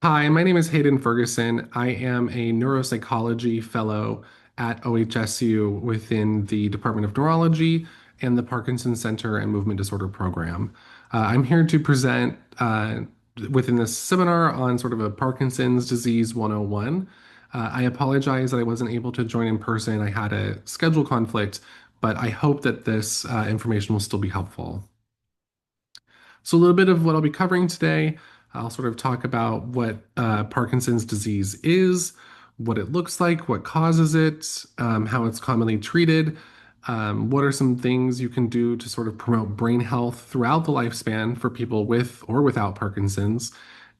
Hi, my name is Hayden Ferguson. I am a neuropsychology fellow at OHSU within the Department of Neurology and the Parkinson Center and Movement Disorder Program. I'm here to present within this seminar on sort of a Parkinson's disease 101. I apologize that I wasn't able to join in person. I had a schedule conflict, but I hope that this information will still be helpful. So, a little bit of what I'll be covering today. I'll sort of talk about what Parkinson's disease is, what it looks like, what causes it, how it's commonly treated, what are some things you can do to sort of promote brain health throughout the lifespan for people with or without Parkinson's,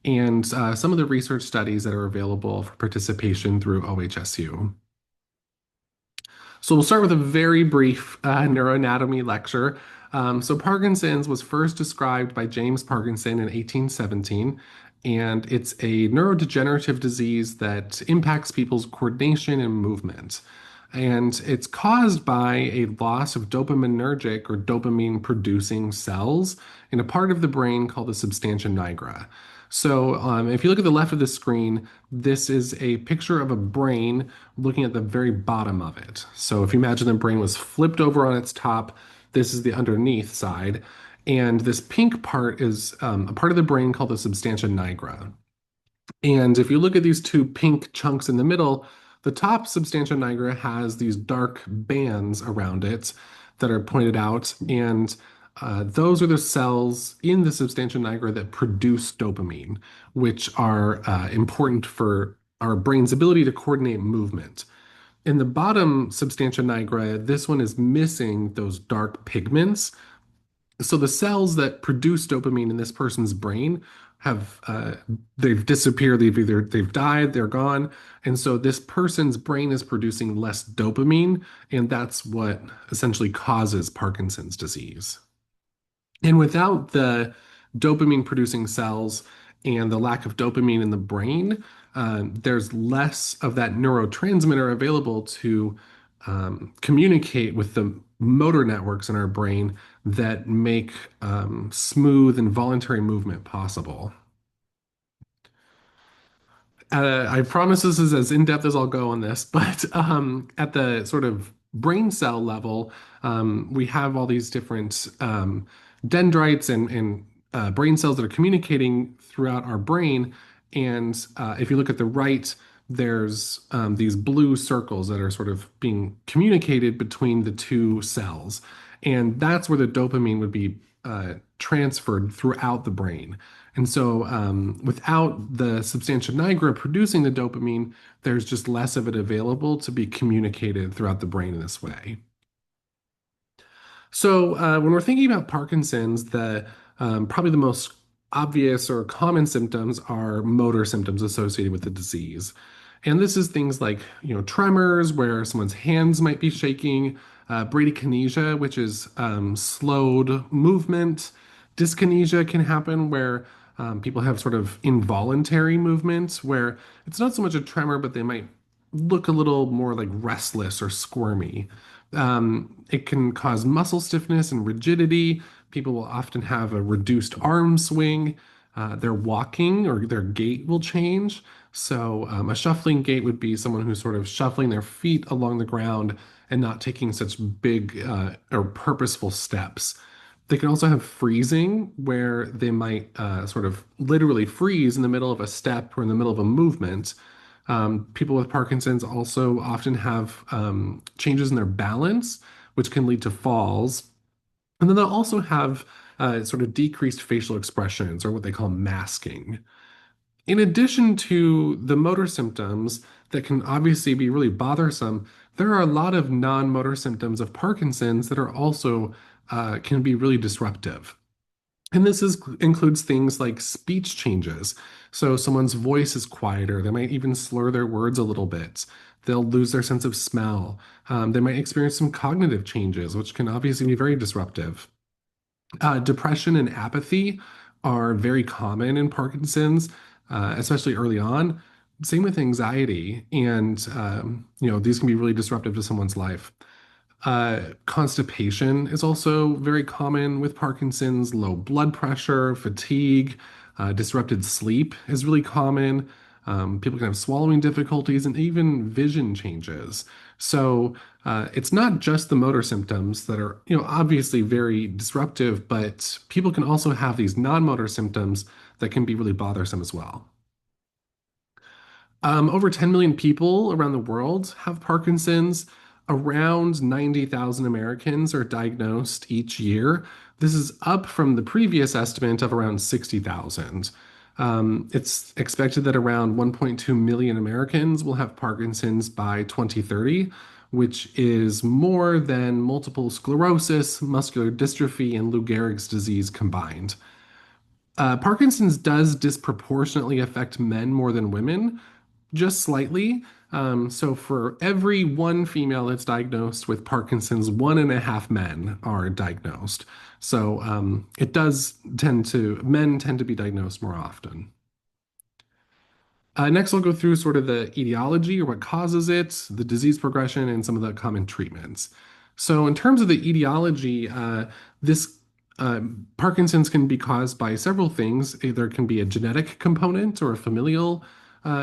and some of the research studies that are available for participation through OHSU. So we'll start with a very brief neuroanatomy lecture. Parkinson's was first described by James Parkinson in 1817, and it's a neurodegenerative disease that impacts people's coordination and movement. And it's caused by a loss of dopaminergic or dopamine producing cells in a part of the brain called the substantia nigra. If you look at the left of the screen, this is a picture of a brain looking at the very bottom of it. So, if you imagine the brain was flipped over on its top, this is the underneath side. And this pink part is a part of the brain called the substantia nigra. And if you look at these two pink chunks in the middle, the top substantia nigra has these dark bands around it that are pointed out. And those are the cells in the substantia nigra that produce dopamine, which are important for our brain's ability to coordinate movement. In the bottom substantia nigra, this one is missing those dark pigments, so the cells that produce dopamine in this person's brain have they've disappeared. They've died. They're gone. And so this person's brain is producing less dopamine, and that's what essentially causes Parkinson's disease. And without the dopamine producing cells and the lack of dopamine in the brain, there's less of that neurotransmitter available to communicate with the motor networks in our brain that make smooth and voluntary movement possible. I promise this is as in-depth as I'll go on this, but at the sort of brain cell level, we have all these different dendrites and brain cells that are communicating throughout our brain. And if you look at the right, there's these blue circles that are sort of being communicated between the two cells. And that's where the dopamine would be transferred throughout the brain. And so, without the substantia nigra producing the dopamine, there's just less of it available to be communicated throughout the brain in this way. When we're thinking about Parkinson's, the probably the most obvious or common symptoms are motor symptoms associated with the disease. And this is things like, tremors, where someone's hands might be shaking, bradykinesia, which is slowed movement. Dyskinesia can happen where people have sort of involuntary movements where it's not so much a tremor, but they might look a little more like restless or squirmy. It can cause muscle stiffness and rigidity. People will often have a reduced arm swing. Their walking or their gait will change. A shuffling gait would be someone who's sort of shuffling their feet along the ground and not taking such big or purposeful steps. They can also have freezing, where they might sort of literally freeze in the middle of a step or in the middle of a movement. People with Parkinson's also often have changes in their balance, which can lead to falls. And then they'll also have sort of decreased facial expressions, or what they call masking. In addition to the motor symptoms that can obviously be really bothersome, there are a lot of non-motor symptoms of Parkinson's that are also can be really disruptive. And includes things like speech changes. So someone's voice is quieter. They might even slur their words a little bit. They'll lose their sense of smell. They might experience some cognitive changes, which can obviously be very disruptive. Depression and apathy are very common in Parkinson's, especially early on. Same with anxiety, and these can be really disruptive to someone's life. Constipation is also very common with Parkinson's, low blood pressure, fatigue, Disrupted sleep is really common. People can have swallowing difficulties and even vision changes. So it's not just the motor symptoms that are, obviously very disruptive, but people can also have these non-motor symptoms that can be really bothersome as well. Over 10 million people around the world have Parkinson's. Around 90,000 Americans are diagnosed each year. This is up from the previous estimate of around 60,000. It's expected that around 1.2 million Americans will have Parkinson's by 2030, which is more than multiple sclerosis, muscular dystrophy, and Lou Gehrig's disease combined. Parkinson's does disproportionately affect men more than women, just slightly. So for every one female that's diagnosed with Parkinson's, 1.5 men are diagnosed. So men tend to be diagnosed more often. Next, I'll go through sort of the etiology or what causes it, the disease progression, and some of the common treatments. So, in terms of the etiology, this Parkinson's can be caused by several things. There can be a genetic component or a familial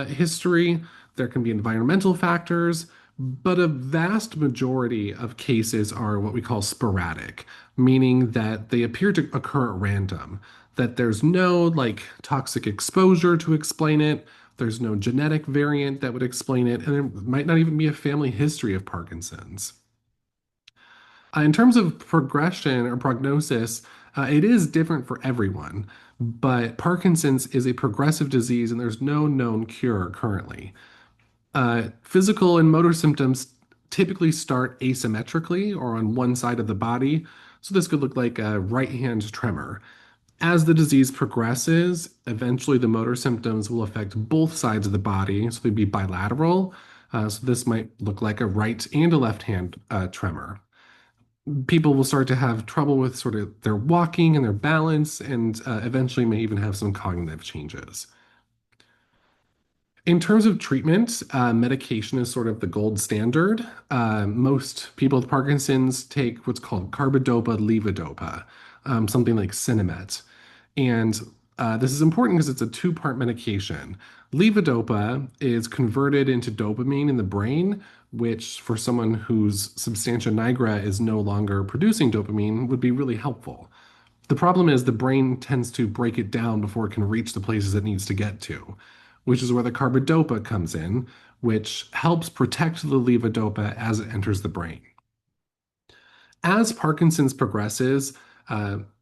history. There can be environmental factors, but a vast majority of cases are what we call sporadic, meaning that they appear to occur at random, that there's no like toxic exposure to explain it. There's no genetic variant that would explain it, and there might not even be a family history of Parkinson's. In terms of progression or prognosis, it is different for everyone, but Parkinson's is a progressive disease and there's no known cure currently. Physical and motor symptoms typically start asymmetrically or on one side of the body. So this could look like a right hand tremor. As the disease progresses, eventually the motor symptoms will affect both sides of the body, so they'd be bilateral. So this might look like a right and a left hand tremor. People will start to have trouble with sort of their walking and their balance, and eventually may even have some cognitive changes. In terms of treatment, medication is sort of the gold standard. Most people with Parkinson's take what's called carbidopa levodopa, something like Sinemet. And this is important because it's a two-part medication. Levodopa is converted into dopamine in the brain, which for someone whose substantia nigra is no longer producing dopamine would be really helpful. The problem is the brain tends to break it down before it can reach the places it needs to get to, which is where the carbidopa comes in, which helps protect the levodopa as it enters the brain. As Parkinson's progresses,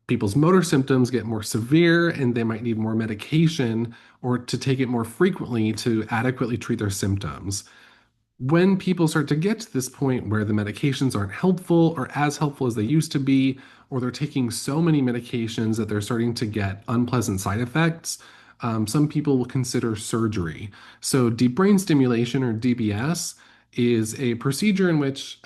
people's motor symptoms get more severe and they might need more medication or to take it more frequently to adequately treat their symptoms. When people start to get to this point where the medications aren't helpful or as helpful as they used to be, or they're taking so many medications that they're starting to get unpleasant side effects, some people will consider surgery. So, deep brain stimulation, or DBS, is a procedure in which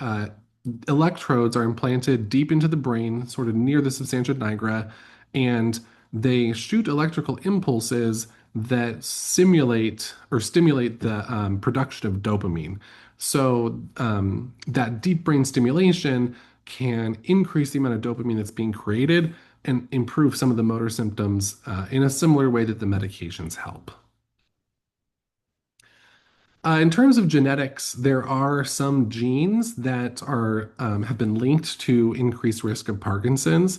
electrodes are implanted deep into the brain, sort of near the substantia nigra, and they shoot electrical impulses that simulate or stimulate the production of dopamine. So that deep brain stimulation can increase the amount of dopamine that's being created and improve some of the motor symptoms in a similar way that the medications help. In terms of genetics, there are some genes that are have been linked to increased risk of Parkinson's.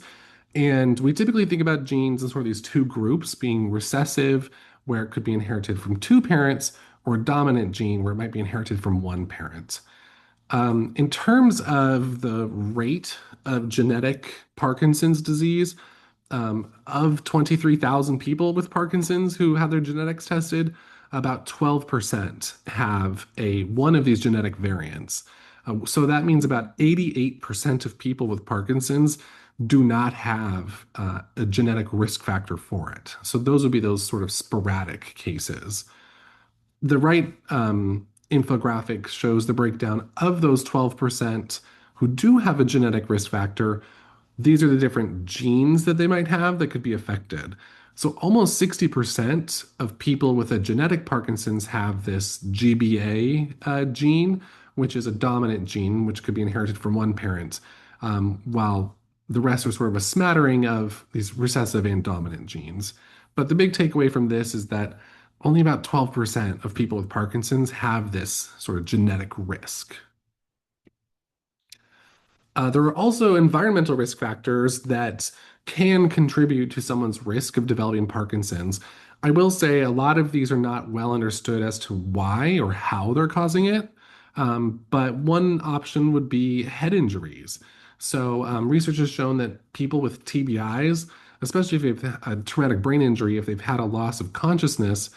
And we typically think about genes as sort of these two groups, being recessive, where it could be inherited from two parents, or dominant gene, where it might be inherited from one parent. In terms of the rate of genetic Parkinson's disease, of 23,000 people with Parkinson's who had their genetics tested, about 12% have one of these genetic variants. So that means about 88% of people with Parkinson's do not have a genetic risk factor for it. So those would be those sort of sporadic cases. The right infographic shows the breakdown of those 12% who do have a genetic risk factor. These are the different genes that they might have that could be affected. So almost 60% of people with a genetic Parkinson's have this GBA gene, which is a dominant gene, which could be inherited from one parent, while the rest are sort of a smattering of these recessive and dominant genes. But the big takeaway from this is that only about 12% of people with Parkinson's have this sort of genetic risk. There are also environmental risk factors that can contribute to someone's risk of developing Parkinson's. I will say a lot of these are not well understood as to why or how they're causing it. But one option would be head injuries. So, research has shown that people with TBIs, especially if they've had a traumatic brain injury, if they've had a loss of consciousness,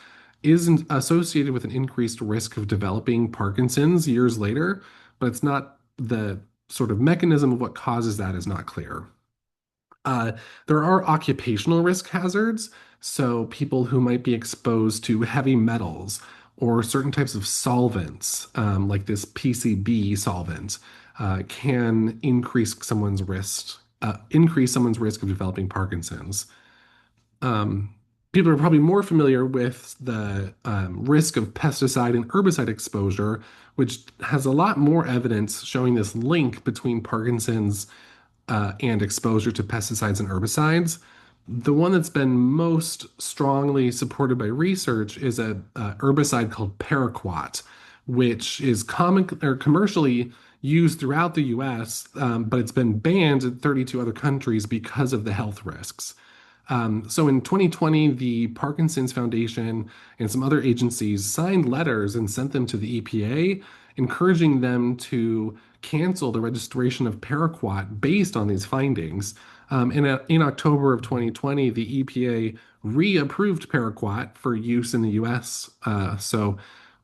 isn't associated with an increased risk of developing Parkinson's years later, but it's not the sort of mechanism of what causes that is not clear. Uh, there are occupational risk hazards, so people who might be exposed to heavy metals or certain types of solvents, like this PCB solvent, can increase someone's risk of developing Parkinson's. Um, People are probably more familiar with the risk of pesticide and herbicide exposure, which has a lot more evidence showing this link between Parkinson's and exposure to pesticides and herbicides. The one that's been most strongly supported by research is a herbicide called paraquat, which is common or commercially used throughout the U.S., but it's been banned in 32 other countries because of the health risks. So in 2020, the Parkinson's Foundation and some other agencies signed letters and sent them to the EPA, encouraging them to cancel the registration of paraquat based on these findings. In October of 2020, the EPA reapproved paraquat for use in the US. So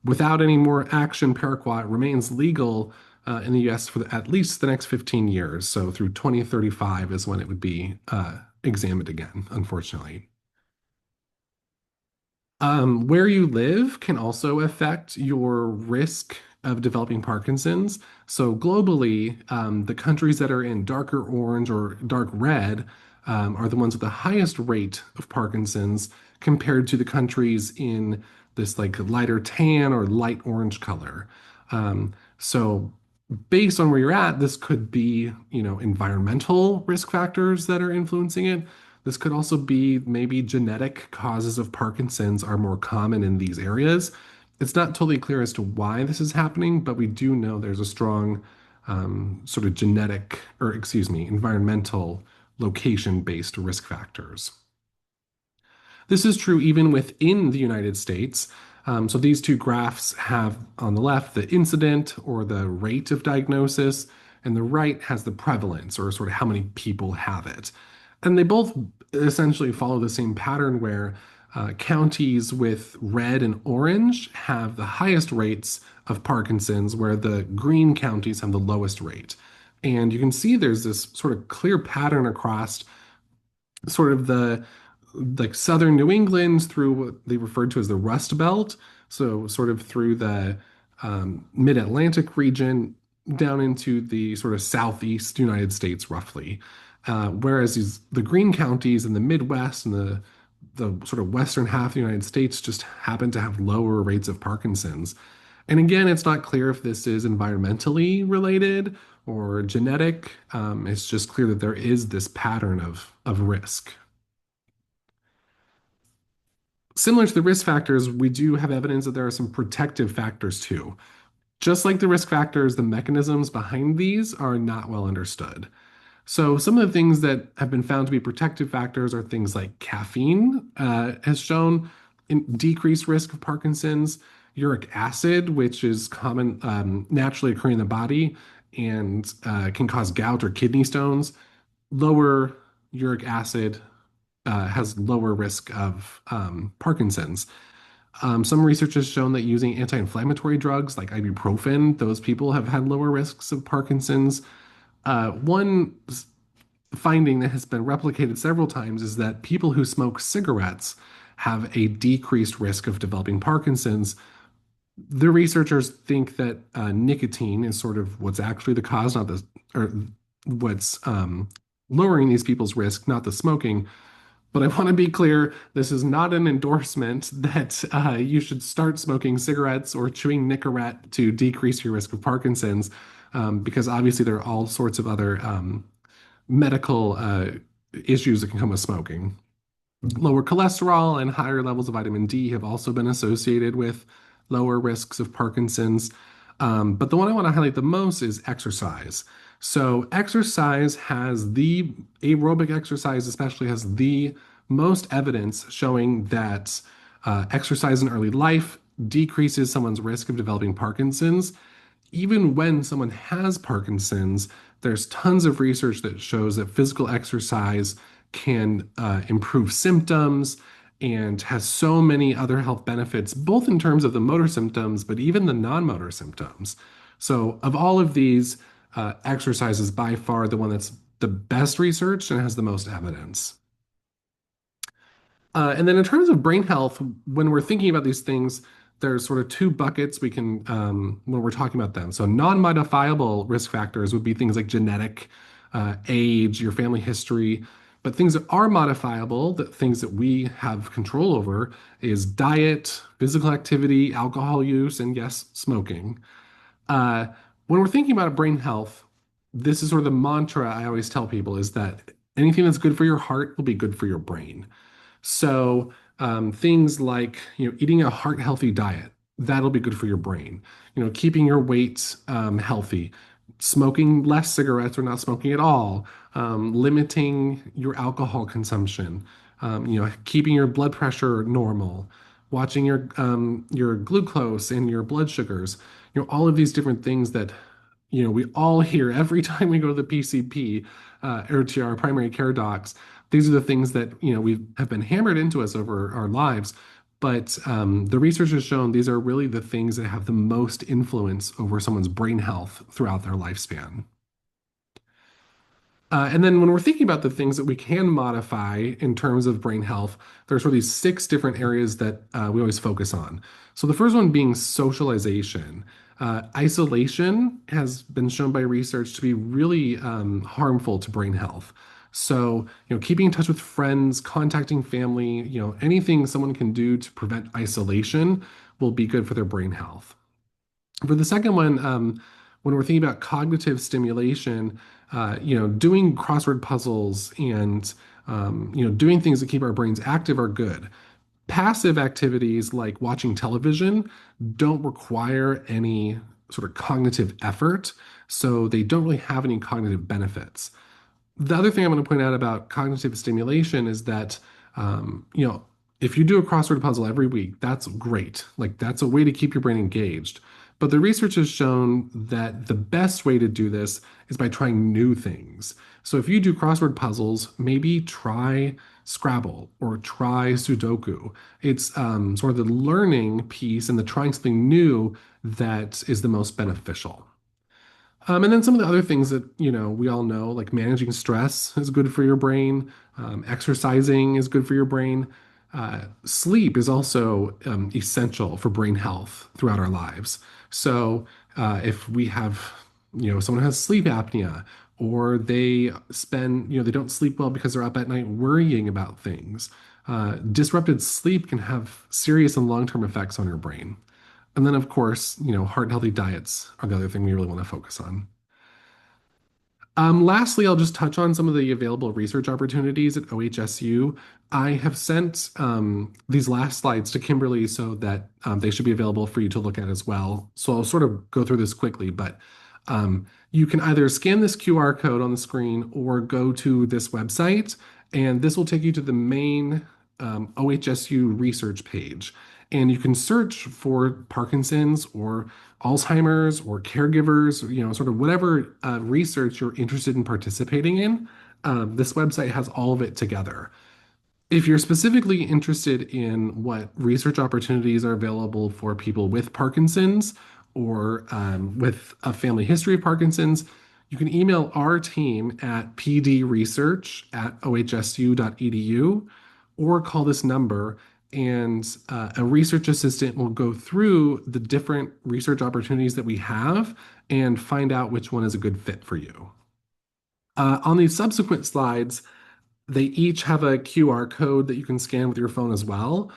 without any more action, paraquat remains legal in the US for at least the next 15 years. So through 2035 is when it would be examined again, unfortunately. Where you live can also affect your risk of developing Parkinson's. So globally, the countries that are in darker orange or dark red are the ones with the highest rate of Parkinson's compared to the countries in this like lighter tan or light orange color. So based on where you're at, this could be, environmental risk factors that are influencing it. This could also be maybe genetic causes of Parkinson's are more common in these areas. It's not totally clear as to why this is happening, but we do know there's a strong sort of genetic, or excuse me, environmental location-based risk factors. This is true even within the United States. So these two graphs have on the left the incident or the rate of diagnosis, and the right has the prevalence or sort of how many people have it. And they both essentially follow the same pattern where counties with red and orange have the highest rates of Parkinson's, where the green counties have the lowest rate. And you can see there's this sort of clear pattern across sort of the like southern New England through what they referred to as the Rust Belt, so sort of through the mid-Atlantic region down into the sort of southeast United States, roughly. Whereas the green counties in the Midwest and the sort of western half of the United States just happen to have lower rates of Parkinson's. And again, it's not clear if this is environmentally related or genetic. It's just clear that there is this pattern of risk. Similar to the risk factors, we do have evidence that there are some protective factors too. Just like the risk factors, the mechanisms behind these are not well understood. So, some of the things that have been found to be protective factors are things like caffeine has shown decreased risk of Parkinson's, uric acid, which is common naturally occurring in the body and can cause gout or kidney stones. Lower uric acid has lower risk of Parkinson's. Some research has shown that using anti-inflammatory drugs like ibuprofen, those people have had lower risks of Parkinson's. One finding that has been replicated several times is that people who smoke cigarettes have a decreased risk of developing Parkinson's. The researchers think that nicotine is sort of what's actually the cause, not the, or what's lowering these people's risk, not the smoking. But I want to be clear, this is not an endorsement that you should start smoking cigarettes or chewing Nicorette to decrease your risk of Parkinson's, because obviously there are all sorts of other medical issues that can come with smoking. Lower cholesterol and higher levels of vitamin D have also been associated with lower risks of Parkinson's. But the one I want to highlight the most is exercise. So, exercise has the aerobic exercise, especially, has the most evidence showing that exercise in early life decreases someone's risk of developing Parkinson's. Even when someone has Parkinson's, there's tons of research that shows that physical exercise can improve symptoms and has so many other health benefits, both in terms of the motor symptoms, but even the non-motor symptoms. So, of all of these, exercise is by far the one that's the best research and has the most evidence. And then in terms of brain health, when we're thinking about these things, there's sort of two buckets we can when we're talking about them. So non-modifiable risk factors would be things like genetic, age, your family history. But things that are modifiable, that things that we have control over, is diet, physical activity, alcohol use, and yes, smoking. Uh, when we're thinking about brain health, this is sort of the mantra I always tell people is that anything that's good for your heart will be good for your brain. So things like eating a heart healthy diet, that'll be good for your brain. Keeping your weight healthy, smoking less cigarettes or not smoking at all, limiting your alcohol consumption, keeping your blood pressure normal, watching your glucose and your blood sugars. All of these different things that we all hear every time we go to the PCP or to our primary care docs. These are the things that we have been hammered into us over our lives. But the research has shown these are really the things that have the most influence over someone's brain health throughout their lifespan. And then when we're thinking about the things that we can modify in terms of brain health, there's sort of these six different areas that we always focus on. So the first one being socialization. Isolation has been shown by research to be really harmful to brain health. So, keeping in touch with friends, contacting family, anything someone can do to prevent isolation will be good for their brain health. For the second one, when we're thinking about cognitive stimulation, doing crossword puzzles and doing things that keep our brains active are good. Passive activities like watching television don't require any sort of cognitive effort, so they don't really have any cognitive benefits. The other thing I'm going to point out about cognitive stimulation is that, if you do a crossword puzzle every week, that's great. Like, that's a way to keep your brain engaged. But the research has shown that the best way to do this is by trying new things. So if you do crossword puzzles, maybe try Scrabble or try Sudoku. It's sort of the learning piece and the trying something new that is the most beneficial. And then some of the other things that, we all know, like managing stress is good for your brain. Exercising is good for your brain. Sleep is also essential for brain health throughout our lives. So if we have, someone has sleep apnea or they spend, they don't sleep well because they're up at night worrying about things. Disrupted sleep can have serious and long-term effects on your brain. And then, of course, heart healthy diets are the other thing we really want to focus on. Lastly, I'll just touch on some of the available research opportunities at OHSU. I have sent these last slides to Kimberly so that they should be available for you to look at as well. So I'll sort of go through this quickly, but you can either scan this QR code on the screen or go to this website, and this will take you to the main OHSU research page. And you can search for Parkinson's or Alzheimer's or caregivers, sort of whatever research you're interested in participating in. This website has all of it together. If you're specifically interested in what research opportunities are available for people with Parkinson's or with a family history of Parkinson's, you can email our team at pdresearch@ohsu.edu or call this number, and a research assistant will go through the different research opportunities that we have and find out which one is a good fit for you. On these subsequent slides, they each have a QR code that you can scan with your phone as well.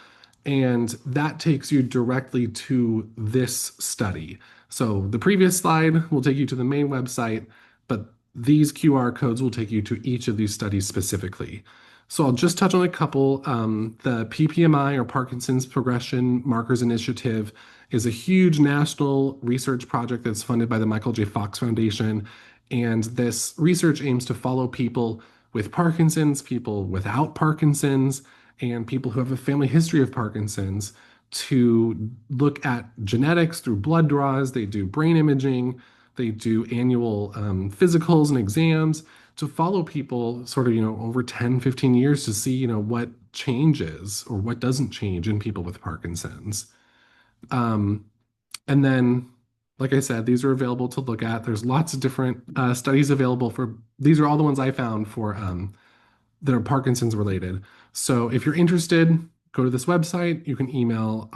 And that takes you directly to this study. So the previous slide will take you to the main website, but these QR codes will take you to each of these studies specifically. So I'll just touch on a couple. The PPMI, or Parkinson's Progression Markers Initiative, is a huge national research project that's funded by the Michael J. Fox Foundation. And this research aims to follow people with Parkinson's, people without Parkinson's, and people who have a family history of Parkinson's to look at genetics through blood draws. They do brain imaging, they do annual physicals and exams to follow people sort of, over 10, 15 years to see, what changes or what doesn't change in people with Parkinson's. Um, and then, like I said, these are available to look at. There's lots of different studies available for, these are all the ones I found for that are Parkinson's related. So if you're interested, go to this website. You can email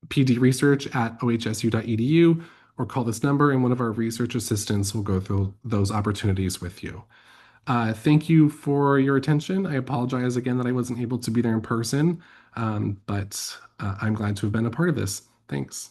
pdresearch@ohsu.edu or call this number, and one of our research assistants will go through those opportunities with you. Thank you for your attention. I apologize again that I wasn't able to be there in person, but I'm glad to have been a part of this. Thanks.